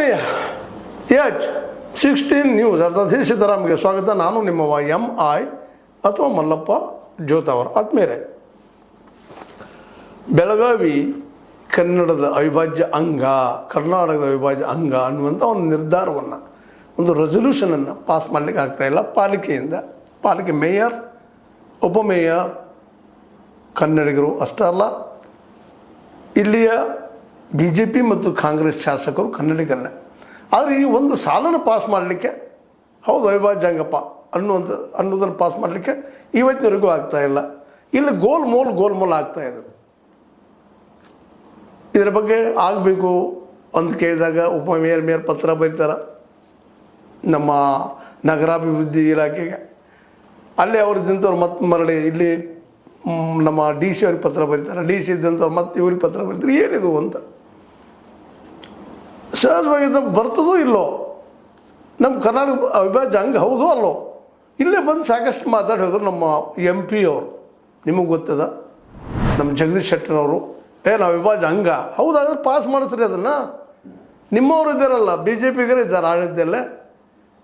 ಆತ್ಮೀಯ H16 news ಅರ್ಥಾತ್ ಸಿದ್ದರಾಮಯ್ಯ ಸ್ವಾಗತ. ನಾನು ನಿಮ್ಮವ MI ಅಥವಾ ಮಲ್ಲಪ್ಪ ಜೋತಾವರ. ಆತ್ಮೀಯರೇ, ಬೆಳಗಾವಿ ಕನ್ನಡದ ಅವಿಭಾಜ್ಯ ಅಂಗ, ಕರ್ನಾಟಕದ ಅವಿಭಾಜ್ಯ ಅಂಗ ಅನ್ನುವಂಥ ಒಂದು ನಿರ್ಧಾರವನ್ನು, ಒಂದು ರೆಸಲ್ಯೂಷನನ್ನು ಪಾಸ್ ಮಾಡಲಿಕ್ಕೆ ಆಗ್ತಾಯಿಲ್ಲ ಪಾಲಿಕೆಯಿಂದ. ಪಾಲಿಕೆ ಮೇಯರ್, ಉಪಮೇಯರ್ ಕನ್ನಡಿಗರು ಅಷ್ಟೇ ಅಲ್ಲ, ಇಲ್ಲಿಯ BJP ಮತ್ತು ಕಾಂಗ್ರೆಸ್ ಶಾಸಕರು ಕನ್ನಡಿಗರನ್ನೇ. ಆದರೆ ಈ ಒಂದು ಸಾಲನ್ನು ಪಾಸ್ ಮಾಡಲಿಕ್ಕೆ, ಹೌದು ಅವಿಭಾಜ್ಯ ಅಂಗಪ್ಪ ಅನ್ನೋದನ್ನು ಪಾಸ್ ಮಾಡಲಿಕ್ಕೆ ಇವತ್ತಿನವರೆಗೂ ಆಗ್ತಾಯಿಲ್ಲ. ಇಲ್ಲಿ ಗೋಲ್ಮೋಲ್ ಆಗ್ತಾಯಿದ್ರು. ಇದರ ಬಗ್ಗೆ ಆಗಬೇಕು ಅಂತ ಕೇಳಿದಾಗ ಮೇಯರ್ ಪತ್ರ ಬರೀತಾರೆ ನಮ್ಮ ನಗರಾಭಿವೃದ್ಧಿ ಇಲಾಖೆಗೆ. ಅಲ್ಲಿ ಅವ್ರದ್ದಂಥವ್ರು ಮತ್ತೆ ಮರಳಿ ಇಲ್ಲಿ ನಮ್ಮ DC ಅವ್ರಿಗೆ ಪತ್ರ ಬರೀತಾರೆ, DC ಇದ್ದಂಥವ್ರು ಮತ್ತೆ ಇವ್ರಿಗೆ ಪತ್ರ ಬರೀತಾರೆ. ಏನಿದು ಅಂತ ಸಹಜವಾಗಿ ಬರ್ತದೋ ಇಲ್ಲೋ, ನಮ್ಮ ಕರ್ನಾಟಕ ಅವಿಭಾಜ್ಯ ಅಂಗ ಹೌದೋ ಅಲ್ಲೋ, ಇಲ್ಲೇ ಬಂದು ಸಾಕಷ್ಟು ಮಾತಾಡಿ ಹೋದ್ರು ನಮ್ಮ MP ಅವರು. ನಿಮಗೆ ಗೊತ್ತದ, ನಮ್ಮ ಜಗದೀಶ್ ಶೆಟ್ಟರ್ ಅವರು, ಏನು ಅವಿಭಾಜ್ಯ ಅಂಗ ಹೌದಾದ್ರೆ ಪಾಸ್ ಮಾಡಿಸ್ರಿ ಅದನ್ನು. ನಿಮ್ಮವರು ಇದ್ದಾರಲ್ಲ, BJPಗರೇ ಇದ್ದಾರೆ ಆಡಳಿತದಲ್ಲೇ,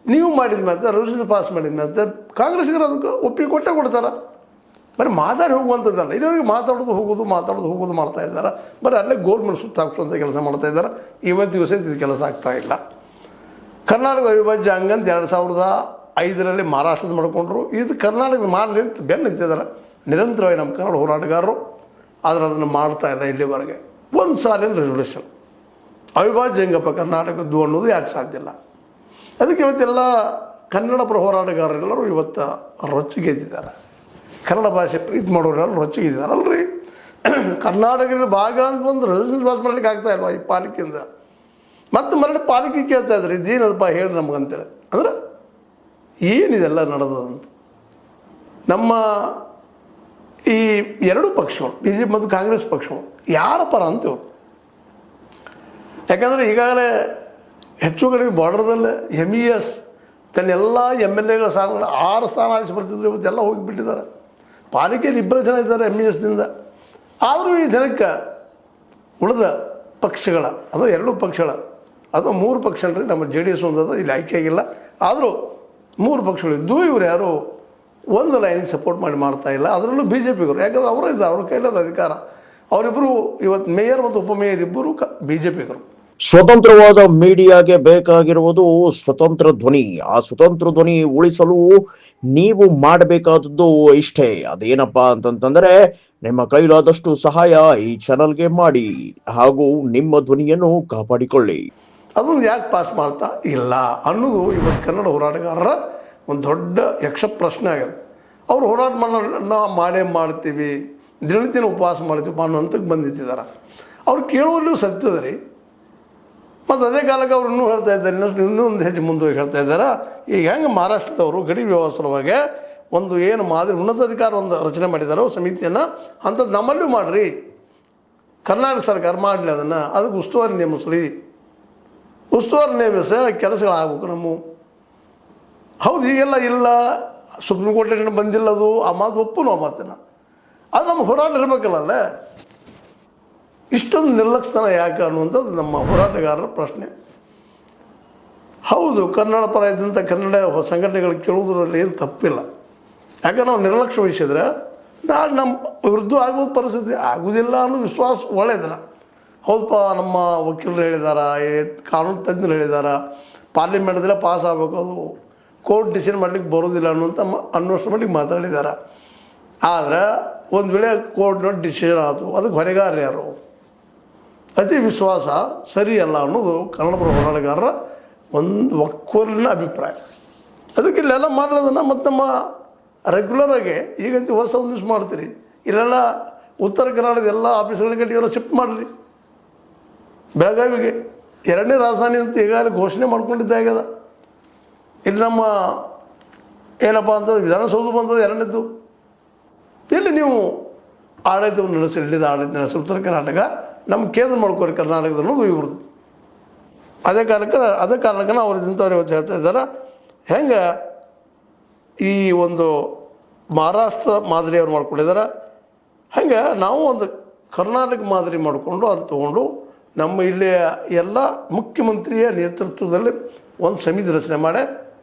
ನೀವು ಮಾಡಿದ ಮೇಲೆ ರೆಸಲ್ಯೂಷನ್ ಪಾಸ್ ಮಾಡಿದ ಮೇಲೆ ಕಾಂಗ್ರೆಸ್ಗರು ಅದಕ್ಕೆ ಒಪ್ಪಿಗೆ ಕೊಡ್ತಾರೆ. ಬರೀ ಮಾತಾಡಿ ಹೋಗುವಂಥದ್ದಲ್ಲ, ಇಲ್ಲಿವರೆಗೆ ಮಾತಾಡೋದು ಹೋಗೋದು ಮಾಡ್ತಾ ಇದ್ದಾರೆ. ಬರೀ ಅಲ್ಲೇ ಗೋಲ್ಮೆಂಟ್ ಸುತ್ತ ಹಾಕ್ಸುವಂಥ ಕೆಲಸ ಮಾಡ್ತಾ ಇದ್ದಾರೆ. ಇವತ್ತು ದಿವಸ ಇದು ಕೆಲಸ ಆಗ್ತಾಯಿಲ್ಲ. ಕರ್ನಾಟಕದ ಅವಿಭಾಜ್ಯ ಅಂಗ ಅಂತ 2005ರಲ್ಲಿ ಮಹಾರಾಷ್ಟ್ರದ ಮಾಡಿಕೊಂಡ್ರು. ಇದು ಕರ್ನಾಟಕದ ಮಾಡಲಿ ಅಂತ ಬೆನ್ನು ನಿಂತಿದ್ದಾರೆ ನಿರಂತರವಾಗಿ ನಮ್ಮ ಕನ್ನಡ ಹೋರಾಟಗಾರರು. ಆದರೆ ಅದನ್ನು ಮಾಡ್ತಾ ಇಲ್ಲ ಇಲ್ಲಿವರೆಗೆ. ಒಂದು ಸಾಲಿನ ರೆಸಲ್ಯೂಷನ್ ಅವಿಭಾಜ್ಯ ಅಂಗಪ್ಪ ಕರ್ನಾಟಕದ್ದು ಅನ್ನೋದು ಯಾಕೆ ಸಾಧ್ಯ ಇಲ್ಲ. ಅದಕ್ಕೆ ಇವತ್ತೆಲ್ಲ ಕನ್ನಡ ಪರ ಹೋರಾಟಗಾರರೆಲ್ಲರೂ ಇವತ್ತು ರೊಚ್ಚಿಗೆದ್ದಿದ್ದಾರೆ. ಕನ್ನಡ ಭಾಷೆ ಪ್ರೀತಿ ಮಾಡೋರೆಲ್ಲರೂ ರೊಚ್ಚಿಗೆದ್ದಿದ್ದಾರಲ್ರಿ. ಕರ್ನಾಟಕದ ಭಾಗ ಅಂತ ಒಂದು ರೆಸಲ್ಯೂಷನ್ ಪಾಸ್ ಮಾಡಲಿಕ್ಕೆ ಆಗ್ತಾಯಿಲ್ವ ಈ ಪಾಲಿಕೆಯಿಂದ. ಮತ್ತು ಮರಳಿ ಪಾಲಿಕೆ ಕೇಳ್ತಾ ಇದ್ದಾರೆ, ಇದೇನದಪ್ಪ ಹೇಳಿ ನಮಗಂತೇಳಿ. ಅಂದ್ರೆ ಏನಿದೆಲ್ಲ ನಡೆದಂತ ನಮ್ಮ ಈ ಎರಡೂ ಪಕ್ಷಗಳು, BJP ಮತ್ತು ಕಾಂಗ್ರೆಸ್ ಪಕ್ಷಗಳು ಯಾರ ಪರ ಅಂತೇವ್ರು. ಯಾಕಂದರೆ ಈಗಾಗಲೇ ಹೆಚ್ಚು ಕಡಿಮೆ ಬಾರ್ಡರ್ದಲ್ಲಿ MES ತನ್ನೆಲ್ಲ MLAಗಳ ಸ್ಥಾನಗಳು 6 ಸ್ಥಾನ ಆರಿಸಿ ಬರ್ತಿದ್ರು. ಇವತ್ತೆಲ್ಲ ಹೋಗಿಬಿಟ್ಟಿದ್ದಾರೆ. ಪಾಲಿಕೆಯಲ್ಲಿ 2 ಜನ ಇದ್ದಾರೆ MESದಿಂದ. ಆದರೂ ಈ ಜನಕ್ಕೆ ಉಳಿದ ಪಕ್ಷಗಳ, ಅದು 2 ಪಕ್ಷಗಳ, ಅದು 3 ಪಕ್ಷ ಅಲ್ರಿ, ನಮ್ಮ JDS ಒಂದದ ಇಲ್ಲಿ ಆಯ್ಕೆ ಆಗಿಲ್ಲ. ಆದರೂ 3 ಪಕ್ಷಗಳಿದ್ದು ಇವರು ಯಾರು ಒಂದು ಲೈನಿಗೆ ಸಪೋರ್ಟ್ ಮಾಡ್ತಾ ಇಲ್ಲ. ಅದರಲ್ಲೂ BJPಗರು, ಯಾಕಂದ್ರೆ ಅವರೇ ಇದ್ದಾರೆ, ಅವ್ರ ಕೈಲದ ಅಧಿಕಾರ. ಅವರಿಬ್ಬರು ಇವತ್ತು ಮೇಯರ್ ಮತ್ತು ಉಪಮೇಯರ್ ಇಬ್ಬರು BJPಗರು. ಸ್ವತಂತ್ರವಾದ ಮೀಡಿಯಾಗೆ ಬೇಕಾಗಿರುವುದು ಸ್ವತಂತ್ರ ಧ್ವನಿ. ಆ ಸ್ವತಂತ್ರ ಧ್ವನಿ ಉಳಿಸಲು ನೀವು ಮಾಡಬೇಕಾದದ್ದು ಇಷ್ಟೇ. ಅದೇನಪ್ಪಾ ಅಂತಂತಂದ್ರೆ, ನಿಮ್ಮ ಕೈಲಾದಷ್ಟು ಸಹಾಯ ಈ ಚಾನಲ್ಗೆ ಮಾಡಿ ಹಾಗೂ ನಿಮ್ಮ ಧ್ವನಿಯನ್ನು ಕಾಪಾಡಿಕೊಳ್ಳಿ. ಅದನ್ನು ಯಾಕೆ ಪಾಸ್ ಮಾಡ್ತಾ ಇಲ್ಲ ಅನ್ನೋದು ಇವತ್ತು ಕನ್ನಡ ಹೋರಾಟಗಾರರ ಒಂದು ದೊಡ್ಡ ಯಕ್ಷ ಪ್ರಶ್ನೆ ಆಗಿದೆ. ಅವರು ಹೋರಾಟ ಮಾಡೇ ಮಾಡ್ತೀವಿ, ದಿನನಿತ್ಯನ ಉಪವಾಸ ಮಾಡ್ತೀವಿ ಅನ್ನೋ ಹಂತಕ್ಕೆ ಬಂದಿದ್ದಾರೆ. ಅವ್ರು ಕೇಳುವಲ್ಲೂ ಸತ್ಯದ ರೀ. ಮತ್ತು ಅದೇ ಕಾಲಕ್ಕೆ ಅವ್ರು ಇನ್ನೂ ಹೇಳ್ತಾ ಇದ್ದಾರೆ, ಇನ್ನೊಂದು ಹೆಜ್ಜೆ ಮುಂದೋಗಿ ಹೇಳ್ತಾ ಇದ್ದಾರೆ. ಈಗ ಹೆಂಗೆ ಮಹಾರಾಷ್ಟ್ರದವರು ಗಡಿ ವ್ಯವಸ್ಥೆಯೊಳಗೆ ಒಂದು ಏನು ಮಾದರಿ ಉನ್ನತಾಧಿಕಾರ ಒಂದು ರಚನೆ ಮಾಡಿದಾರೋ ಸಮಿತಿಯನ್ನು, ಅಂಥದ್ದು ನಮ್ಮಲ್ಲೂ ಮಾಡಿರಿ. ಕರ್ನಾಟಕ ಸರ್ಕಾರ ಮಾಡಲಿ ಅದನ್ನು, ಅದಕ್ಕೆ ಉಸ್ತುವಾರಿ ನೇಮಿಸಲಿ. ಉಸ್ತುವಾರಿ ನೇಮಿಸ ಕೆಲಸಗಳಾಗಬೇಕು ನಮ್ಮ. ಹೌದು, ಈಗೆಲ್ಲ ಇಲ್ಲ, ಸುಪ್ರೀಂ ಕೋರ್ಟಿನ ಬಂದಿಲ್ಲ, ಅದು ಆ ಮಾತು ಒಪ್ಪು ಆ ಮಾತನ್ನು. ಅದು ನಮ್ಮ ಹೋರಾಟ ಇರಬೇಕಲ್ಲ. ಇಷ್ಟೊಂದು ನಿರ್ಲಕ್ಷ್ಯತನ ಯಾಕೆ ಅನ್ನುವಂಥದ್ದು ನಮ್ಮ ಹೋರಾಟಗಾರರ ಪ್ರಶ್ನೆ. ಹೌದು, ಕನ್ನಡ ಪರ ಇದ್ದಂಥ ಕನ್ನಡ ಸಂಘಟನೆಗಳು ಕೇಳುವುದರಲ್ಲಿ ಏನು ತಪ್ಪಿಲ್ಲ. ಯಾಕಂದ್ರೆ ನಾವು ನಿರ್ಲಕ್ಷ್ಯ ವಹಿಸಿದ್ರೆ ನಾಳೆ ನಮ್ಮ ವಿರುದ್ಧ ಆಗುವ ಪರಿಸ್ಥಿತಿ ಆಗುವುದಿಲ್ಲ ಅನ್ನೋ ವಿಶ್ವಾಸ ಒಳ್ಳೆಯದಿಲ್ಲ. ಹೌದಪ್ಪ, ನಮ್ಮ ವಕೀಲರು ಹೇಳಿದಾರ, ಕಾನೂನು ತಜ್ಞರು ಹೇಳಿದಾರ, ಪಾರ್ಲಿಮೆಂಟ್ದಲ್ಲೇ ಪಾಸ್ ಆಗಬೇಕು, ಅದು ಕೋರ್ಟ್ ಡಿಸಿಷನ್ ಮಾಡಲಿಕ್ಕೆ ಬರೋದಿಲ್ಲ ಅನ್ನೋಷ್ಟು ಮಟ್ಟಿಗೆ ಮಾತಾಡಿದ್ದಾರೆ. ಆದರೆ ಒಂದು ವೇಳೆ ಕೋರ್ಟ್ನ ಡಿಸಿಷನ್ ಆಯಿತು, ಅದಕ್ಕೆ ಹೊಣೆಗಾರ ಯಾರು? ಅತಿ ವಿಶ್ವಾಸ ಸರಿಯಲ್ಲ ಅನ್ನೋದು ಕನ್ನಡ ಹೋರಾಟಗಾರರ ಒಂದು ಒಕ್ಕೊಲಿನ ಅಭಿಪ್ರಾಯ. ಅದಕ್ಕೆ ಇಲ್ಲೆಲ್ಲ ಮಾಡೋದನ್ನು ಮತ್ತು ನಮ್ಮ ರೆಗ್ಯುಲರಾಗಿ ಈಗಂತೂ ವರ್ಷ ಒಂದು ದಿವಸ ಮಾಡ್ತೀರಿ, ಇಲ್ಲೆಲ್ಲ ಉತ್ತರ ಕರ್ನಾಟಕದ ಎಲ್ಲ ಆಫೀಸ್ಗಳ ಕಡೆಗೆಲ್ಲ ಶಿಫ್ಟ್ ಮಾಡಿರಿ ಬೆಳಗಾವಿಗೆ. 2ನೇ ರಾಜಧಾನಿ ಅಂತ ಈಗಾಗಲೇ ಘೋಷಣೆ ಮಾಡ್ಕೊಂಡಿದ್ದಾಗ್ಯದ. ಇಲ್ಲಿ ನಮ್ಮ ಏನಪ್ಪ ಅಂತಂದ್ರೆ ವಿಧಾನಸೌಧ ಬಂದದ್ದು 2ನೇದ್ದು. ಇಲ್ಲಿ ನೀವು ಆಡಳಿತವನ್ನು ನಡೆಸಿ, ಇಲ್ಲಿದ್ದ ಆಡಳಿತ ನಡೆಸಿ ಉತ್ತರ ಕರ್ನಾಟಕ ನಮ್ಮ ಕೇಂದ್ರ ಮಾಡ್ಕೋರಿ ಕರ್ನಾಟಕದ ಅನ್ನೋದು ಇವ್ರದ್ದು. ಅದೇ ಕಾರಣಕ್ಕೆ ಅವ್ರ ಇಂಥವ್ರು ಇವತ್ತು ಹೇಳ್ತಾ ಇದ್ದಾರೆ, ಹೆಂಗೆ ಈ ಒಂದು ಮಹಾರಾಷ್ಟ್ರ ಮಾದರಿಯವ್ರು ಮಾಡ್ಕೊಂಡಿದ್ದಾರೆ, ಹಾಗೆ ನಾವು ಒಂದು ಕರ್ನಾಟಕ ಮಾದರಿ ಮಾಡಿಕೊಂಡು ಅದು ತೊಗೊಂಡು ನಮ್ಮ ಇಲ್ಲಿಯ ಎಲ್ಲ ಮುಖ್ಯಮಂತ್ರಿಯ ನೇತೃತ್ವದಲ್ಲಿ ಒಂದು ಸಮಿತಿ ರಚನೆ ಮಾಡಿ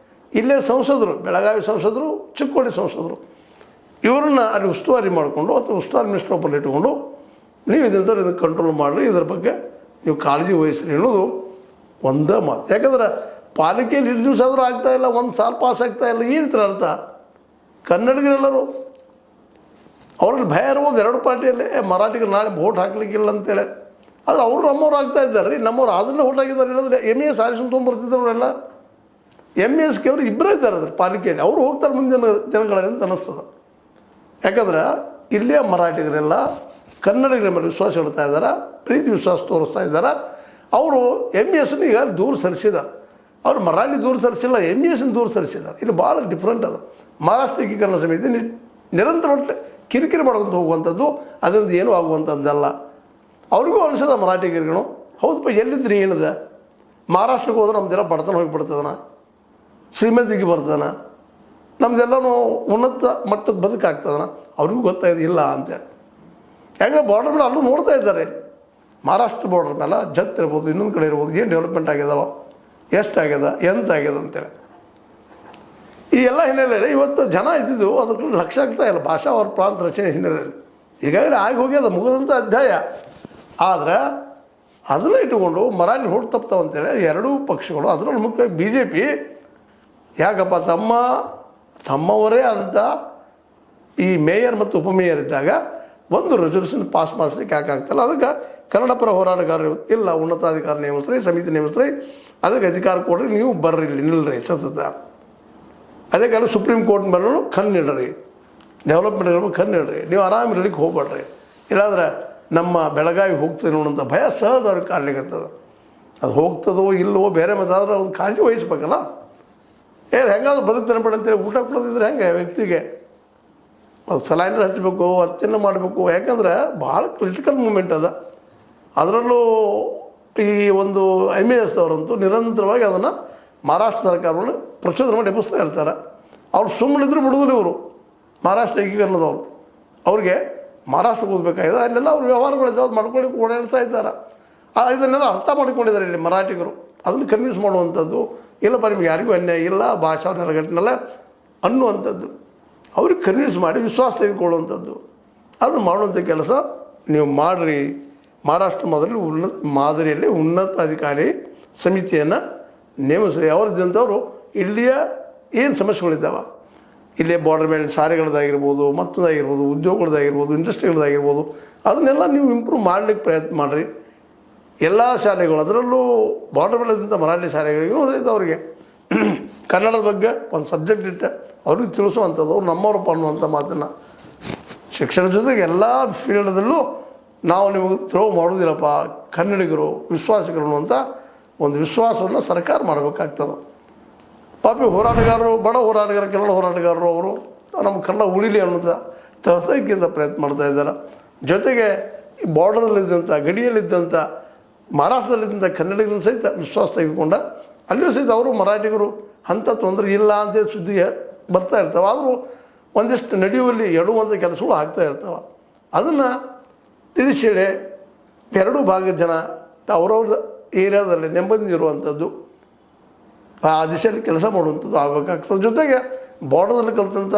ಇಲ್ಲೇ ಸಂಸದರು, ಬೆಳಗಾವಿ ಸಂಸದರು, ಚಿಕ್ಕೋಡಿ ಸಂಸದರು ಇವರನ್ನ ಅಲ್ಲಿ ಉಸ್ತುವಾರಿ ಮಾಡಿಕೊಂಡು ಅಥವಾ ಉಸ್ತುವಾರಿ ಮಿನಿಸ್ಟರ್ ಒಬ್ಬರನ್ನ ಇಟ್ಟುಕೊಂಡು ನೀವು ಇದನ್ನು ಕಂಟ್ರೋಲ್ ಮಾಡಿರಿ, ಇದರ ಬಗ್ಗೆ ನೀವು ಕಾಳಜಿ ವಹಿಸ್ರಿ ಅನ್ನೋದು ಒಂದೇ ಮಾತು. ಯಾಕಂದ್ರೆ ಪಾಲಿಕೆಯಲ್ಲಿ ಇಷ್ಟು ದಿವಸ ಆದರೂ ಆಗ್ತಾಯಿಲ್ಲ, ಒಂದು ಸಾಲ ಪಾಸ್ ಆಗ್ತಾಯಿಲ್ಲ. ಏನು ಅರ್ಥ? ಕನ್ನಡಿಗರೆಲ್ಲರೂ ಅವ್ರಲ್ಲಿ ಭಯ ಇರ್ಬೋದು ಎರಡು ಪಾರ್ಟಿಯಲ್ಲಿ, ಮರಾಠಿಗರು ನಾಳೆ ವೋಟ್ ಹಾಕ್ಲಿಕ್ಕಿಲ್ಲ ಅಂತೇಳಿ. ಆದರೆ ಅವರು ನಮ್ಮವ್ರು ಆಗ್ತಾ ಇದ್ದಾರೆ ರೀ, ನಮ್ಮವ್ರು ಅದನ್ನೇ ವೋಟ್ ಹಾಕಿದ್ದಾರೆ. ಇಲ್ಲಂದ್ರೆ MES ಆರಿಸ್ಕೊಂಡು ತೊಗೊಂಬರ್ತಿದ್ರು ಅವರೆಲ್ಲ. MES ಅವರು ಇಬ್ಬರೇ ಇದ್ದಾರೆ ಅದ್ರ ಪಾಲಿಕೆಯಲ್ಲಿ, ಅವರು ಹೋಗ್ತಾರೆ ಮುಂದಿನ ದಿನಗಳಲ್ಲಿ ಅಂತ ಅನ್ನಿಸ್ತದೆ. ಯಾಕಂದ್ರೆ ಇಲ್ಲಿಯ ಮರಾಠಿಗರೆಲ್ಲ ಕನ್ನಡಿಗರ ಮೇಲೆ ವಿಶ್ವಾಸ ಇಡ್ತಾ ಇದ್ದಾರೆ, ಪ್ರೀತಿ ವಿಶ್ವಾಸ ತೋರಿಸ್ತಾ ಇದ್ದಾರೆ. ಅವರು MESನ ಈಗ ದೂರ ಸರಿಸಿದ್ದಾರೆ. ಅವ್ರು ಮರಾಠಿ ದೂರ ಸರಿಸಿಲ್ಲ, MESನ ದೂರ ಸರಿಸಿದ್ದಾರೆ. ಇಲ್ಲಿ ಭಾಳ ಡಿಫ್ರೆಂಟ್ ಅದು. ಮಹಾರಾಷ್ಟ್ರ ಏಕೀಕರಣ ಸಮಿತಿ ನಿರಂತರ ಕಿರಿಕಿರಿ ಮಾಡ್ಕೊಂತ ಹೋಗುವಂಥದ್ದು, ಅದರಿಂದ ಏನೂ ಆಗುವಂಥದ್ದಲ್ಲ. ಅವ್ರಿಗೂ ಅನಿಸದ ಮರಾಠಿಗರಿಗೂ, ಹೌದಪ್ಪ ಎಲ್ಲಿದ್ರಿ ಏನಿದೆ, ಮಹಾರಾಷ್ಟ್ರಕ್ಕೆ ಹೋದ್ರೆ ನಮ್ದೆಲ್ಲ ಬಡತನ ಹೋಗಿಬಿಡ್ತದನ, ಶ್ರೀಮಂತಿಗೆ ಬರ್ತದನ, ನಮ್ದೆಲ್ಲನೂ ಉನ್ನತ ಮಟ್ಟದ ಬದುಕಾಗ್ತದನ. ಅವ್ರಿಗೂ ಗೊತ್ತಾಯ್ತು ಇಲ್ಲ ಅಂತೇಳಿ. ಯಾಕಂದ್ರೆ ಬಾರ್ಡರ್ ಮೇಲೆ ಅಲ್ಲೂ ನೋಡ್ತಾ ಇದ್ದಾರೆ. ಮಹಾರಾಷ್ಟ್ರ ಬಾರ್ಡರ್ ಮೇಲೆ ಜತ್ ಇರ್ಬೋದು, ಇನ್ನೊಂದು ಕಡೆ ಇರ್ಬೋದು, ಏನು ಡೆವಲಪ್ಮೆಂಟ್ ಆಗ್ಯದವ, ಎಷ್ಟಾಗ್ಯದ, ಎಂತಾಗ್ಯದ ಅಂತೇಳಿ. ಈ ಎಲ್ಲ ಹಿನ್ನೆಲೆಯಲ್ಲಿ ಇವತ್ತು ಜನ ಇದ್ದಿದ್ದು ಅದಕ್ಕೆ ಲಕ್ಷ್ಯ ಆಗ್ತಾ ಇಲ್ಲ. ಭಾಷಾ ಅವ್ರ ಪ್ರಾಂತ ರಚನೆ ಹಿನ್ನೆಲೆಯಲ್ಲಿ ಈಗಾಗಲೇ ಆಗಿ ಹೋಗ್ಯದ, ಮುಗಿದಂಥ ಅಧ್ಯಾಯ. ಆದರೆ ಅದನ್ನು ಇಟ್ಟುಕೊಂಡು ಮರಾಠಿ ಹೊಟ್ಟು ತಪ್ತಾವಂತೇಳಿ ಎರಡೂ ಪಕ್ಷಗಳು, ಅದರಲ್ಲಿ ಮುಖ್ಯವಾಗಿ BJP ಯಾಕಪ್ಪ ತಮ್ಮವರೇ ಆದಂಥ ಈ ಮೇಯರ್ ಮತ್ತು ಉಪಮೇಯರ್ ಇದ್ದಾಗ ಒಂದು ರೆಸಲ್ಯೂಷನ್ ಪಾಸ್ ಮಾಡಿಸ್ಲಿಕ್ಕೆ ಯಾಕಾಗ್ತಲ್ಲ. ಅದಕ್ಕೆ ಕನ್ನಡ ಪರ ಹೋರಾಟಗಾರರು ಇಲ್ಲ, ಉನ್ನತಾಧಿಕಾರ ನೇಮಿಸ್ರಿ, ಸಮಿತಿ ನೇಮಿಸ್ರಿ, ಅದಕ್ಕೆ ಅಧಿಕಾರ ಕೊಡ್ರಿ, ನೀವು ಬರ್ರಿ, ಇಲ್ಲಿ ನಿಲ್ಲರಿ ಸತತ. ಅದೇ ಕಾಲ ಸುಪ್ರೀಂ ಕೋರ್ಟ್ ಮೇಲೂ ಕಣ್ಣಿಡ್ರಿ, ಡೆವಲಪ್ಮೆಂಟ್ಗಳ ಕಣ್ಣಿಡ್ರಿ, ನೀವು ಆರಾಮಿರ್ಲಿಕ್ಕೆ ಹೋಗ್ಬೇಡ್ರಿ. ಇಲ್ಲಾಂದ್ರೆ ನಮ್ಮ ಬೆಳಗಾವಿ ಹೋಗ್ತದೆ ಅನ್ನೋಂಥ ಭಯ ಸಹಜ ಅವ್ರಿಗೆ ಕಾಡ್ಲಿಕ್ಕತ್ತದ. ಅದು ಹೋಗ್ತದೋ ಇಲ್ಲವೋ ಬೇರೆ ಮತ್ತಾದ್ರೆ ಅವ್ನು ಕಾಳಜಿ ವಹಿಸ್ಬೇಕಲ್ಲ. ಹೆಂಗಾದ್ರೂ ಬದುಕ್ತಾನೆ ಬೇಡ ಅಂತೇಳಿ ಊಟ ಕೊಡೋದಿದ್ರೆ ಹೆಂಗೆ ವ್ಯಕ್ತಿಗೆ ಅದು ಸಲೈನರ್ ಹಚ್ಚಬೇಕು, ಅತ್ಯನ್ನ ಮಾಡಬೇಕು. ಯಾಕಂದ್ರೆ ಭಾಳ ಕ್ರಿಟಿಕಲ್ ಮೂಮೆಂಟ್ ಅದ. ಅದರಲ್ಲೂ ಈ ಒಂದು MES ಅವರಂತೂ ನಿರಂತರವಾಗಿ ಅದನ್ನು ಮಹಾರಾಷ್ಟ್ರ ಸರ್ಕಾರವನ್ನು ಪ್ರಚೋದನೆ ಮಾಡಿ ಎಬ್ಬಿಸ್ತಾ ಇರ್ತಾರೆ. ಅವ್ರು ಸುಮ್ಮನಿದ್ರು ಬಿಡೋದಿಲ್ಲ. ಇವರು ಮಹಾರಾಷ್ಟ್ರ ಏಕೀಕರಣದವರು, ಅವ್ರಿಗೆ ಮಹಾರಾಷ್ಟ್ರಕ್ಕೆ ಹೋಗ್ಬೇಕಾಗಿದ್ರೆ ಅಲ್ಲೆಲ್ಲ ಅವ್ರು ವ್ಯವಹಾರಗಳಿದ್ದಾವೆ, ಅದು ಮಾಡ್ಕೊಳ್ಳಿ ಓಡಾಡ್ತಾ ಇದ್ದಾರೆ. ಇದನ್ನೆಲ್ಲ ಅರ್ಥ ಮಾಡ್ಕೊಂಡಿದ್ದಾರೆ ಇಲ್ಲಿ ಮರಾಠಿಗರು. ಅದನ್ನು ಕನ್ವಿನ್ಸ್ ಮಾಡುವಂಥದ್ದು, ಇಲ್ಲಪ್ಪ ನಿಮ್ಗೆ ಯಾರಿಗೂ ಅನ್ಯಾಯ ಇಲ್ಲ, ಭಾಷಾ ನೆಲಗಟ್ಟಿನಲ್ಲ ಅನ್ನುವಂಥದ್ದು, ಅವ್ರಿಗೆ ಕನ್ವಿನ್ಸ್ ಮಾಡಿ ವಿಶ್ವಾಸ ತೆಗೆದುಕೊಳ್ಳುವಂಥದ್ದು, ಅದನ್ನು ಮಾಡುವಂಥ ಕೆಲಸ ನೀವು ಮಾಡಿರಿ. ಮಹಾರಾಷ್ಟ್ರ ಮಾದರಿಯಲ್ಲಿ ಉನ್ನತ ಅಧಿಕಾರಿ ಸಮಿತಿಯನ್ನು ನೇಮಿಸ್ರಿ. ಅವ್ರದ್ದಂಥವ್ರು ಇಲ್ಲಿಯ ಏನು ಸಮಸ್ಯೆಗಳಿದ್ದಾವೆ, ಇಲ್ಲೇ ಬಾರ್ಡರ್ ಮೇಲೆ ಸಾರಿಗಳದ್ದಾಗಿರ್ಬೋದು, ಮತ್ತದಾಗಿರ್ಬೋದು, ಉದ್ಯೋಗಗಳದ್ದಾಗಿರ್ಬೋದು, ಇಂಡಸ್ಟ್ರಿಗಳದ್ದಾಗಿರ್ಬೋದು, ಅದನ್ನೆಲ್ಲ ನೀವು ಇಂಪ್ರೂವ್ ಮಾಡಲಿಕ್ಕೆ ಪ್ರಯತ್ನ ಮಾಡಿರಿ. ಎಲ್ಲ ಶಾಲೆಗಳು, ಅದರಲ್ಲೂ ಬಾರ್ಡರ್ ಮೇಲಿದ್ದಂಥ ಮರಾಠಿ ಶಾಲೆಗಳಿಗೂ ಸಹಿತ ಅವರಿಗೆ ಕನ್ನಡದ ಬಗ್ಗೆ ಒಂದು ಸಬ್ಜೆಕ್ಟ್ ಇಟ್ಟು ಅವ್ರಿಗೆ ತಿಳಿಸುವಂಥದ್ದು, ಅವ್ರು ನಮ್ಮವರಪ್ಪ ಅನ್ನುವಂಥ ಮಾತನ್ನು ಶಿಕ್ಷಣ ಜೊತೆಗೆ ಎಲ್ಲ ಫೀಲ್ಡದಲ್ಲೂ ನಾವು ನಿಮಗೆ ಥ್ರೋ ಮಾಡೋದಿಲ್ಲಪ್ಪ, ಕನ್ನಡಿಗರು ವಿಶ್ವಾಸಿಗರು ಅನ್ನುವಂಥ ಒಂದು ವಿಶ್ವಾಸವನ್ನು ಸರ್ಕಾರ ಮಾಡಬೇಕಾಗ್ತದೆ. ಪಾಪಿ ಹೋರಾಟಗಾರರು, ಬಡ ಹೋರಾಟಗಾರ, ಕನ್ನಡ ಹೋರಾಟಗಾರರು ಅವರು ನಮ್ಮ ಕನ್ನಡ ಉಳಿಲಿ ಅನ್ನೋಂಥ ತಹಸಕ್ಕಿಂತ ಪ್ರಯತ್ನ ಮಾಡ್ತಾ ಇದ್ದಾರೆ. ಜೊತೆಗೆ ಈ ಬಾರ್ಡರ್ದಲ್ಲಿದ್ದಂಥ, ಗಡಿಯಲ್ಲಿದ್ದಂಥ ಮಹಾರಾಷ್ಟ್ರದಲ್ಲಿದ್ದಂಥ ಕನ್ನಡಿಗರನ್ನ ಸಹಿತ ವಿಶ್ವಾಸ ತೆಗೆದುಕೊಂಡ ಅಲ್ಲಿಯೂ ಸಹಿತ ಅವರು ಮರಾಠಿಗರು ಅಂಥ ತೊಂದರೆ ಇಲ್ಲ ಅಂತೇಳಿ ಸುದ್ದಿ ಬರ್ತಾ ಇರ್ತವೆ. ಆದರೂ ಒಂದಿಷ್ಟು ನಡೆಯುವಲ್ಲಿ ಎಡುವಂಥ ಕೆಲಸಗಳು ಆಗ್ತಾ ಇರ್ತವೆ. ಅದನ್ನು ತಿಳಿಸೇಳಿ ಎರಡೂ ಭಾಗದ ಜನ ಅವ್ರವ್ರ ಏರಿಯಾದಲ್ಲಿ ನೆಮ್ಮದಿ ಇರುವಂಥದ್ದು, ಆ ದಿಶೆಯಲ್ಲಿ ಕೆಲಸ ಮಾಡುವಂಥದ್ದು ಆಗಬೇಕಾಗ್ತದೆ. ಜೊತೆಗೆ ಬಾರ್ಡರ್ದಲ್ಲಿ ಕಲಿತಂಥ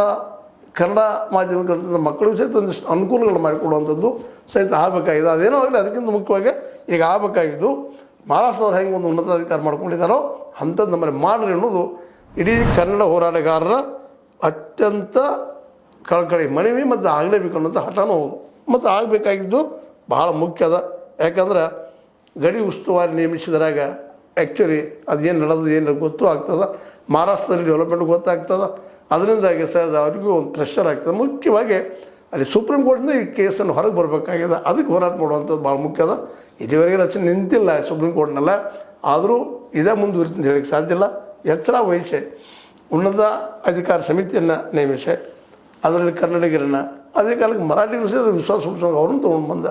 ಕನ್ನಡ ಮಾಧ್ಯಮ ಕಲಿತಂಥ ಮಕ್ಕಳಿಗೂ ಸಹಿತ ಒಂದಿಷ್ಟು ಅನುಕೂಲಗಳು ಮಾಡಿಕೊಡುವಂಥದ್ದು ಸಹಿತ ಆಗಬೇಕಾಗಿದೆ. ಅದೇನೋ ಆಗಲಿ, ಅದಕ್ಕಿಂತ ಮುಖ್ಯವಾಗಿ ಈಗ ಆಗಬೇಕಾಗಿದ್ದು ಮಹಾರಾಷ್ಟ್ರದವ್ರು ಹೆಂಗೆ ಒಂದು ಉನ್ನತಾಧಿಕಾರ ಮಾಡ್ಕೊಂಡಿದ್ದಾರೋ ಅಂಥದ್ದು ನಮ್ಮಲ್ಲಿ ಮಾಡಿರಿ ಅನ್ನೋದು ಇಡೀ ಕನ್ನಡ ಹೋರಾಟಗಾರರ ಅತ್ಯಂತ ಕಳಕಳಿ ಮನವಿ ಮತ್ತು ಆಗಲೇಬೇಕು ಅನ್ನೋಂಥ ಹಠನೂ ಹೌದು. ಮತ್ತು ಆಗಬೇಕಾಗಿದ್ದು ಬಹಳ ಮುಖ್ಯ ಅದ. ಯಾಕಂದ್ರೆ ಗಡಿ ಉಸ್ತುವಾರಿ ನೇಮಿಸಿದ್ರಾಗ ಆ್ಯಕ್ಚುಲಿ ಅದೇನು ನಡೆದು ಏನು ಗೊತ್ತೂ ಆಗ್ತದೆ, ಮಹಾರಾಷ್ಟ್ರದಲ್ಲಿ ಡೆವಲಪ್ಮೆಂಟ್ ಗೊತ್ತಾಗ್ತದೆ. ಅದರಿಂದಾಗಿ ಸರ್ ಅವರಿಗೂ ಒಂದು ಪ್ರೆಷರ್ ಆಗ್ತದೆ. ಮುಖ್ಯವಾಗಿ ಅಲ್ಲಿ ಸುಪ್ರೀಂ ಕೋರ್ಟಿಂದ ಈ ಕೇಸನ್ನು ಹೊರಗೆ ಬರಬೇಕಾಗಿದೆ, ಅದಕ್ಕೆ ಹೋರಾಟ ಮಾಡುವಂಥದ್ದು ಭಾಳ ಮುಖ್ಯ ಅದ. ಇಲ್ಲಿವರೆಗೆ ರಚನೆ ನಿಂತಿಲ್ಲ ಸುಪ್ರೀಂ ಕೋರ್ಟ್ನೆಲ್ಲ, ಆದರೂ ಇದೇ ಮುಂದುವರಿತು ಅಂತ ಹೇಳಿಕ್ಕೆ ಸಾಧ್ಯ ಇಲ್ಲ. ಎಚ್ಚರ ವಹಿಸಿ ಉನ್ನತ ಅಧಿಕಾರ ಸಮಿತಿಯನ್ನು ನೇಮಿಸಿ ಅದರಲ್ಲಿ ಕನ್ನಡಿಗರನ್ನು, ಅದೇ ಕಾಲಕ್ಕೆ ಮರಾಠಿಗರು ಸಹ ವಿಶ್ವಾಸ ಹುಟ್ಟಿಸೋಂಗೆ ಅವ್ರನ್ನ ತೊಗೊಂಡು ಬಂದ.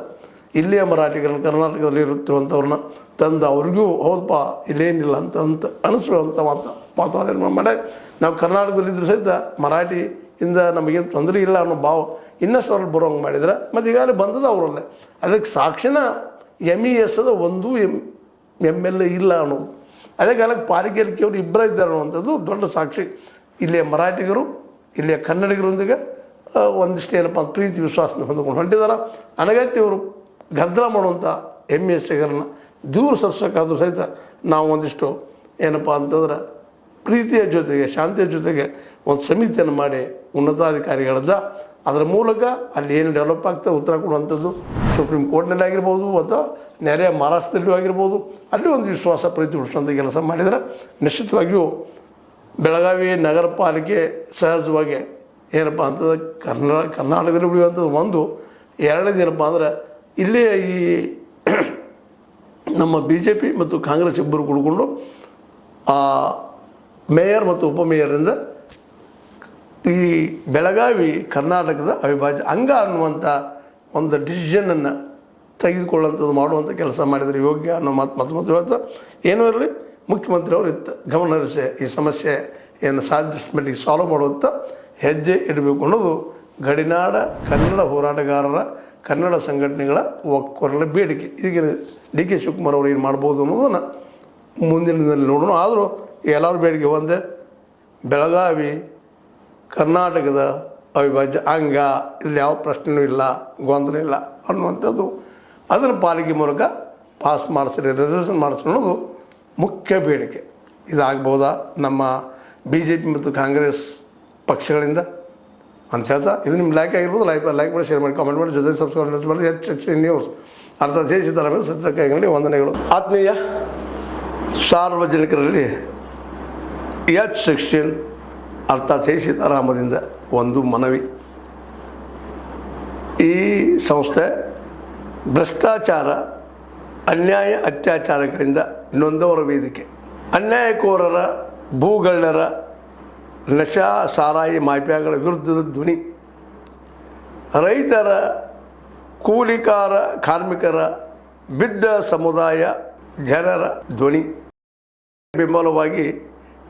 ಇಲ್ಲಿಯ ಮರಾಠಿಗರನ್ನು ಕರ್ನಾಟಕದಲ್ಲಿ ಇರುತ್ತಿರುವಂಥವ್ರನ್ನ ತಂದು ಅವ್ರಿಗೂ ಹೌದಪ್ಪ ಇಲ್ಲೇನಿಲ್ಲ ಅಂತ ಅನಿಸ್ಕೊಳ್ಳುವಂಥ ವಾತಾವರಣ ಮಾಡಿ ನಾವು ಕರ್ನಾಟಕದಲ್ಲಿದ್ದರೂ ಸಹಿತ ಮರಾಠಿಯಿಂದ ನಮಗೇನು ತೊಂದರೆ ಇಲ್ಲ ಅನ್ನೋ ಭಾವ ಇನ್ನಷ್ಟು ಅವ್ರಲ್ಲಿ ಬರೋಂಗೆ ಮಾಡಿದ್ರೆ ಮತ್ತು ಈಗಾಗಲೇ ಬಂದದ ಅವರಲ್ಲೇ. ಅದಕ್ಕೆ ಸಾಕ್ಷಿನ MES ಅದ ಒಂದು MLA ಇಲ್ಲ ಅನ್ನೋದು. ಅದೇ ಕಾಲಕ್ಕೆ ಪಾರಿಕೇರಿಕೆ ಅವರು ಇಬ್ಬರ ಇದ್ದಾರೆ ಅನ್ನುವಂಥದ್ದು ದೊಡ್ಡ ಸಾಕ್ಷಿ. ಇಲ್ಲಿಯ ಮರಾಠಿಗರು ಇಲ್ಲಿಯ ಕನ್ನಡಿಗರೊಂದಿಗೆ ಒಂದಿಷ್ಟು ಏನಪ್ಪ ಪ್ರೀತಿ ವಿಶ್ವಾಸನ ಹೊಂದ್ಕೊಂಡು ಹೊಂಟಿದ್ದಾರೆ. ಅನಗತ್ಯ ಇವರು ಗದ್ದಲ ಮಾಡುವಂಥ MESಗಾರನ್ನ ದೂರ ಸರ್ಸೋಕ್ಕಾದ್ರೂ ಸಹಿತ ನಾವು ಒಂದಿಷ್ಟು ಏನಪ್ಪ ಅಂತಂದ್ರೆ ಪ್ರೀತಿಯ ಜೊತೆಗೆ ಶಾಂತಿಯ ಜೊತೆಗೆ ಒಂದು ಸಮಿತಿಯನ್ನು ಮಾಡಿ ಉನ್ನತಾಧಿಕಾರಿಗಳದ್ದ ಅದರ ಮೂಲಕ ಅಲ್ಲಿ ಏನು ಡೆವಲಪ್ ಆಗ್ತದೆ ಉತ್ತರ ಕೊಡುವಂಥದ್ದು ಸುಪ್ರೀಂ ಕೋರ್ಟ್ನಲ್ಲಿ ಆಗಿರ್ಬೋದು ಅಥವಾ ನೆರೆಯ ಮಹಾರಾಷ್ಟ್ರದಲ್ಲೂ ಆಗಿರ್ಬೋದು ಅಲ್ಲಿ ಒಂದು ವಿಶ್ವಾಸ ಪ್ರೀತಿ ಉಳಿಸುವಂಥ ಕೆಲಸ ಮಾಡಿದರೆ ನಿಶ್ಚಿತವಾಗಿಯೂ ಬೆಳಗಾವಿ ನಗರ ಪಾಲಿಕೆ ಸಹಜವಾಗಿ ಏನಪ್ಪ ಅಂತಂದ್ರೆ ಕರ್ನಾಟಕದಲ್ಲಿ ಉಳಿಯುವಂಥದ್ದು ಒಂದು. ಎರಡನೇದು ಏನಪ್ಪ ಅಂದ್ರೆ ಇಲ್ಲೇ ಈ ನಮ್ಮ BJP ಮತ್ತು ಕಾಂಗ್ರೆಸ್ ಇಬ್ಬರು ಕುಡ್ಕೊಂಡು ಮೇಯರ್ ಮತ್ತು ಉಪಮೇಯರಿಂದ ಈ ಬೆಳಗಾವಿ ಕರ್ನಾಟಕದ ಅವಿಭಾಜ್ಯ ಅಂಗ ಅನ್ನುವಂಥ ಒಂದು ಡಿಸಿಷನನ್ನು ತೆಗೆದುಕೊಳ್ಳುವಂಥದ್ದು ಮಾಡುವಂಥ ಕೆಲಸ ಮಾಡಿದರೆ ಯೋಗ್ಯ ಅನ್ನೋ ಮತ್ತು ಇವತ್ತು ಏನೂ ಇರಲಿ ಮುಖ್ಯಮಂತ್ರಿಯವರು ಗಮನ ಹರಿಸಿ ಈ ಸಮಸ್ಯೆ ಏನು ಸಾಧ್ಯಷ್ಟು ಮಟ್ಟಿಗೆ ಸಾಲ್ವ್ ಮಾಡುವಂಥ ಹೆಜ್ಜೆ ಇಡಬೇಕು ಅನ್ನೋದು ಗಡಿನಾಡ ಕನ್ನಡ ಹೋರಾಟಗಾರರ ಕನ್ನಡ ಸಂಘಟನೆಗಳ ಒಕ್ಕೊರಲ ಬೇಡಿಕೆ. ಈಗ DK ಶಿವಕುಮಾರ್ ಅವರು ಏನು ಮಾಡ್ಬೋದು ಅನ್ನೋದನ್ನು ಮುಂದಿನ ದಿನದಲ್ಲಿ ನೋಡೋಣ. ಆದರೂ ಎಲ್ಲರ ಬೇಡಿಕೆ ಒಂದೇ, ಬೆಳಗಾವಿ ಕರ್ನಾಟಕದ ಅವಿಭಾಜ್ಯ ಅಂಗ, ಇಲ್ಲಿ ಯಾವ ಪ್ರಶ್ನೆಯೂ ಇಲ್ಲ, ಗೊಂದಲ ಇಲ್ಲ ಅನ್ನುವಂಥದ್ದು ಅದನ್ನು ಪಾಲಿಕೆ ಮೂಲಕ ಪಾಸ್ ಮಾಡಿಸ್ರಿ, ರಿಸರ್ವೇಷನ್ ಮಾಡಿಸ್ರಿ ಅನ್ನೋದು ಮುಖ್ಯ ಬೇಡಿಕೆ. ಇದಾಗ್ಬೋದಾ ನಮ್ಮ BJP ಮತ್ತು ಕಾಂಗ್ರೆಸ್ ಪಕ್ಷಗಳಿಂದ ಅಂತ ಹೇಳ್ತಾ ಇದು ನಿಮ್ಮ ಲೈಕ್ ಆಗಿರ್ಬೋದು. ಲೈಕ್ ಮಾಡಿ, ಶೇರ್ ಮಾಡಿ, ಕಾಮೆಂಟ್ ಮಾಡಿ, ಜೊತೆ ಸಬ್ಸ್ಕ್ರೈಬ್ ಮಾಡಿ. HHN ನ್ಯೂಸ್ ಅರ್ಥಾತ್ ಜೈ ಸೀತಾರಾಮ ಸತ್ಯಕಾಯಿಗಳಲ್ಲಿ ವಂದನೆಗಳು. ಆತ್ಮೀಯ ಸಾರ್ವಜನಿಕರಲ್ಲಿ H16 ಅರ್ಥಾತ್ ಜೈ ಸೀತಾರಾಮದಿಂದ ಒಂದು ಮನವಿ. ಈ ಸಂಸ್ಥೆ ಭ್ರಷ್ಟಾಚಾರ, ಅನ್ಯಾಯ, ಅತ್ಯಾಚಾರಗಳಿಂದ ನೊಂದವರ ವೇದಿಕೆ. ಅನ್ಯಾಯಕೋರರ, ಭೂಗಳ್ಳರ, ನಶಾ ಸಾರಾಯಿ ಮಾಫಿಯಾಗಳ ವಿರುದ್ಧದ ಧ್ವನಿ. ರೈತರ, ಕೂಲಿಕಾರ, ಕಾರ್ಮಿಕರ, ಬಿದ್ದ ಸಮುದಾಯ ಜನರ ಧ್ವನಿ. ಬೆಂಬಲವಾಗಿ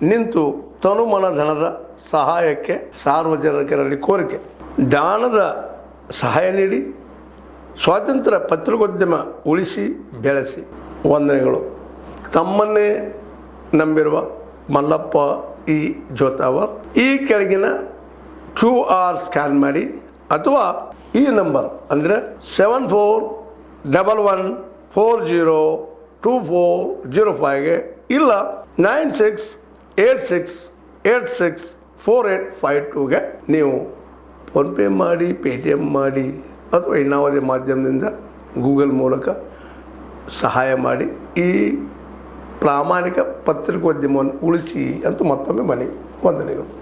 ನಿಂತು ತನುಮನ ಧನದ ಸಹಾಯಕ್ಕೆ ಸಾರ್ವಜನಿಕರಲ್ಲಿ ಕೋರಿಕೆ. ದಾನದ ಸಹಾಯ ನೀಡಿ ಸ್ವಾತಂತ್ರ್ಯ ಪತ್ರಿಕೋದ್ಯಮ ಉಳಿಸಿ ಬೆಳೆಸಿ. ವಂದನೆಗಳು. ತಮ್ಮನ್ನೇ ನಂಬಿರುವ ಮಲ್ಲಪ್ಪ E. ಜೋತಾವರ್. ಈ ಕೆಳಗಿನ QR ಸ್ಕ್ಯಾನ್ ಮಾಡಿ ಅಥವಾ ಈ ನಂಬರ್ ಅಂದರೆ 7411402405ಗೆ ಇಲ್ಲ 9686864852ಗೆ ನೀವು ಫೋನ್ಪೇ ಮಾಡಿ, Paytm ಮಾಡಿ ಅಥವಾ ಇನ್ನಾವುದೇ ಮಾಧ್ಯಮದಿಂದ ಗೂಗಲ್ ಮೂಲಕ ಸಹಾಯ ಮಾಡಿ ಈ ಪ್ರಾಮಾಣಿಕ ಪತ್ರಿಕೋದ್ಯಮವನ್ನು ಉಳಿಸಿ ಅಂತ ಮತ್ತೊಮ್ಮೆ ಮನವಿ. ವಂದನೆಗಳು.